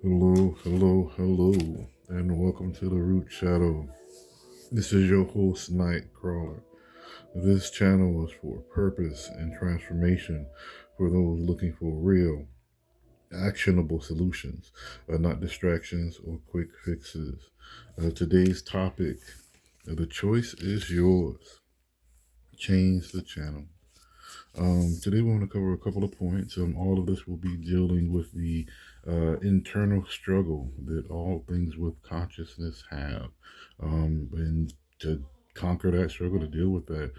Hello, hello, hello, and welcome to TheRoot'sShadow. This is your host, Nightcrawler. This channel is for purpose and transformation for those looking for real, actionable solutions, not distractions or quick fixes. Today's topic, the choice is yours. Change the channel. Today we want to cover a couple of points. All of this will be dealing with the internal struggle that all things with consciousness have. And to conquer that struggle, to deal with that,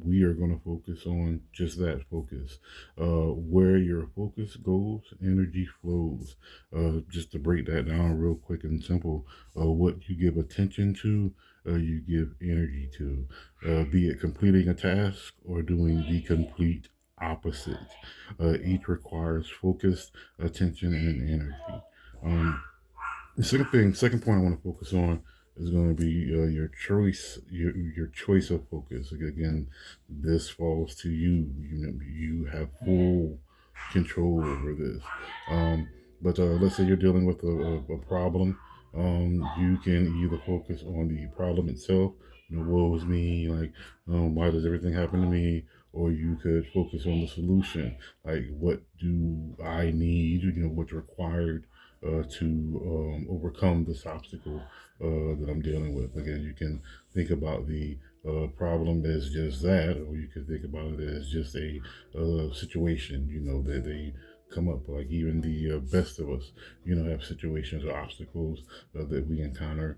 we are going to focus on just that focus. Where your focus goes, energy flows. Just to break that down real quick and simple, what you give attention to, you give energy to, be it completing a task or doing the complete opposite. Each requires focus, attention, and energy. The second point I want to focus on is going to be your choice, your choice of focus. Again, this falls to you. You have full control over this. But let's say you're dealing with a problem. You can either focus on the problem itself. Woe is me. Like, why does everything happen to me? Or you could focus on the solution. Like, what do I need? What's required to overcome this obstacle that I'm dealing with. Again, you can think about the problem as just that, or you could think about it as just a situation, that they come up. Like even the best of us, have situations or obstacles that we encounter,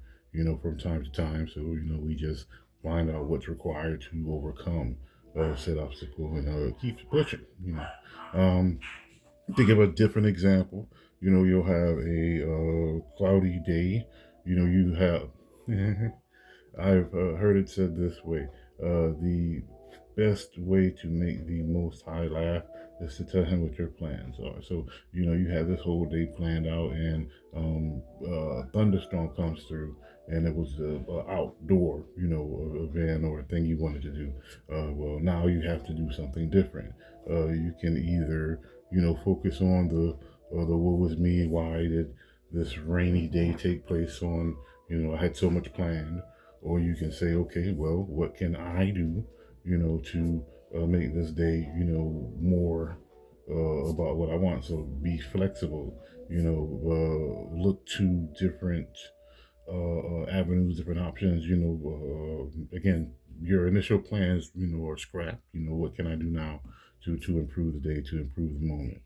from time to time. So, we just find out what's required to overcome said obstacle and keep pushing, to give a different example, you'll have a cloudy day. You have, I've heard it said this way, the best way to make the Most High laugh is to tell him what your plans are. So, you have this whole day planned out and a thunderstorm comes through and it was a outdoor, a event or a thing you wanted to do. Well, now you have to do something different. You can either, focus on the what was me, why did this rainy day take place on, I had so much planned. Or you can say, okay, well, what can I do, to make this day, more about what I want. So be flexible, look to different avenues, different options. Again, your initial plans, are scrap. What can I do now to improve the day, to improve the moment?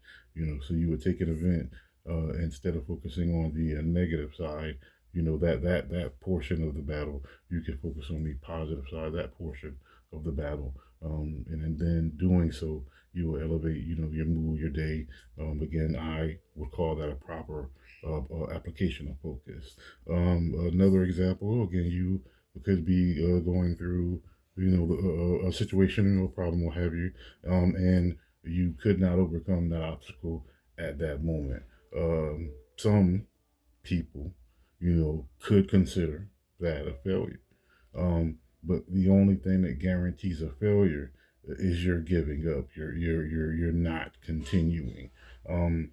So you would take an event instead of focusing on the negative side. That portion of the battle, you can focus on the positive side, that portion of the battle, and then doing so, you will elevate, your mood, your day. Again, I would call that a proper application of focus. Another example, again, you could be going through, a situation, a problem, what have you, and you could not overcome that obstacle at that moment. Some people, could consider that a failure. But the only thing that guarantees a failure is you're giving up. You're not continuing. Um,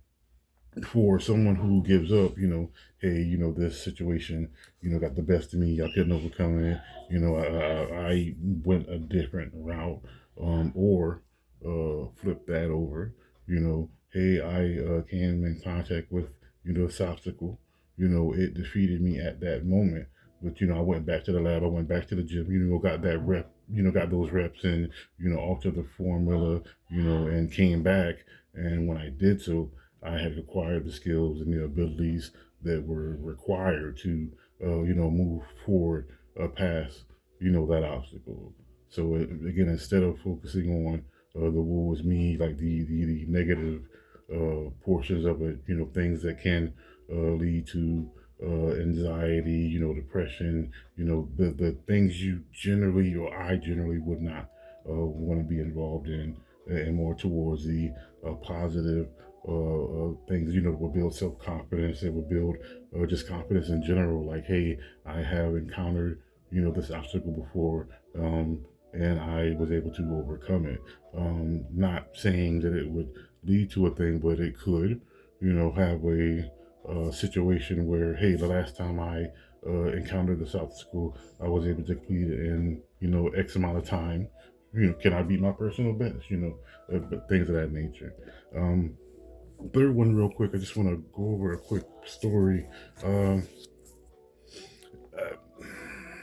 for someone who gives up, hey, this situation, got the best of me. I couldn't overcome it. I went a different route, or flip that over. Hey, I came in contact with, this obstacle. It defeated me at that moment. But I went back to the lab. I went back to the gym. Got that rep. Got those reps and altered the formula. And came back. And when I did so, I had acquired the skills and the abilities that were required to, move forward past, that obstacle. So again, instead of focusing on the woe is me, like the negative portions of it, things that can lead to anxiety, depression, the things you generally or I generally would not want to be involved in, and more towards the positive things, that will build self confidence, that will build just confidence in general. Like, hey, I have encountered, this obstacle before, and I was able to overcome it. Not saying that it would lead to a thing, but it could, have a situation where, hey, the last time I encountered this obstacle, I was able to complete it in, X amount of time. Can I beat my personal best? But things of that nature. Um, Third one, real quick, I just want to go over a quick story. Um, uh,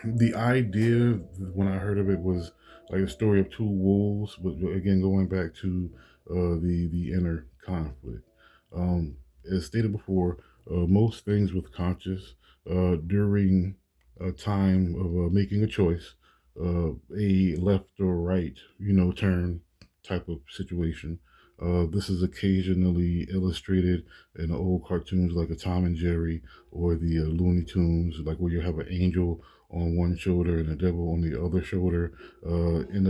the idea when I heard of it was like a story of two wolves, but again, going back to the inner conflict. Um, as stated before, most things with conscious during a time of making a choice, a left or right, turn type of situation. This is occasionally illustrated in old cartoons like a Tom and Jerry or the Looney Tunes, like where you have an angel on one shoulder and a devil on the other shoulder. In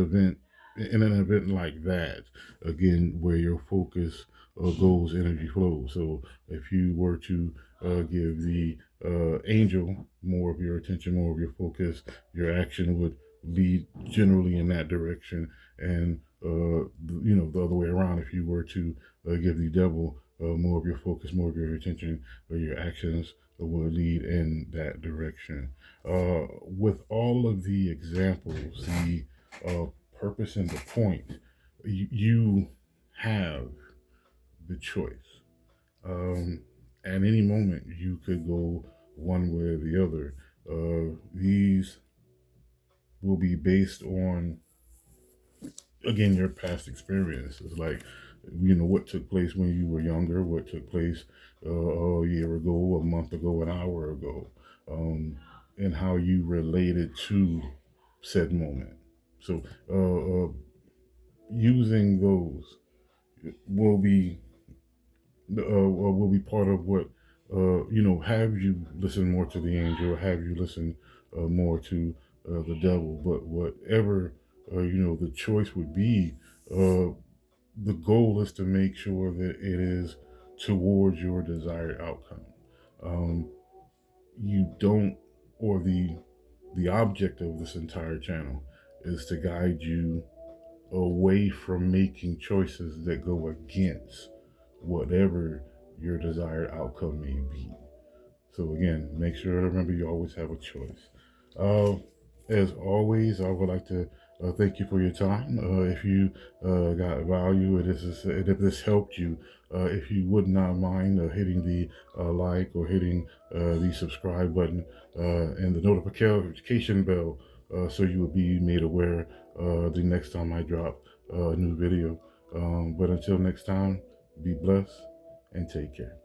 an event like that, again, where your focus goes, energy flows. So if you were to give the angel more of your attention, more of your focus, your action would lead generally in that direction, and the other way around. If you were to give the devil more of your focus, more of your attention, your actions will lead in that direction. With all of the examples, the uh, purpose and the point, you have the choice. At any moment, you could go one way or the other. These will be based on, again, your past experiences, like what took place when you were younger, what took place a year ago, a month ago, an hour ago, and how you related to said moment. So using those will be part of what have you listen more to the angel, have you listen more to the devil, but whatever the choice would be, uh, the goal is to make sure that it is towards your desired outcome. Um, you don't, or the object of this entire channel is to guide you away from making choices that go against whatever your desired outcome may be. So again, make sure to remember you always have a choice. Uh, as always, I would like to thank you for your time. If you got value, and if this helped you, if you would not mind hitting the like or hitting the subscribe button and the notification bell, so you will be made aware the next time I drop a new video. But until next time, be blessed and take care.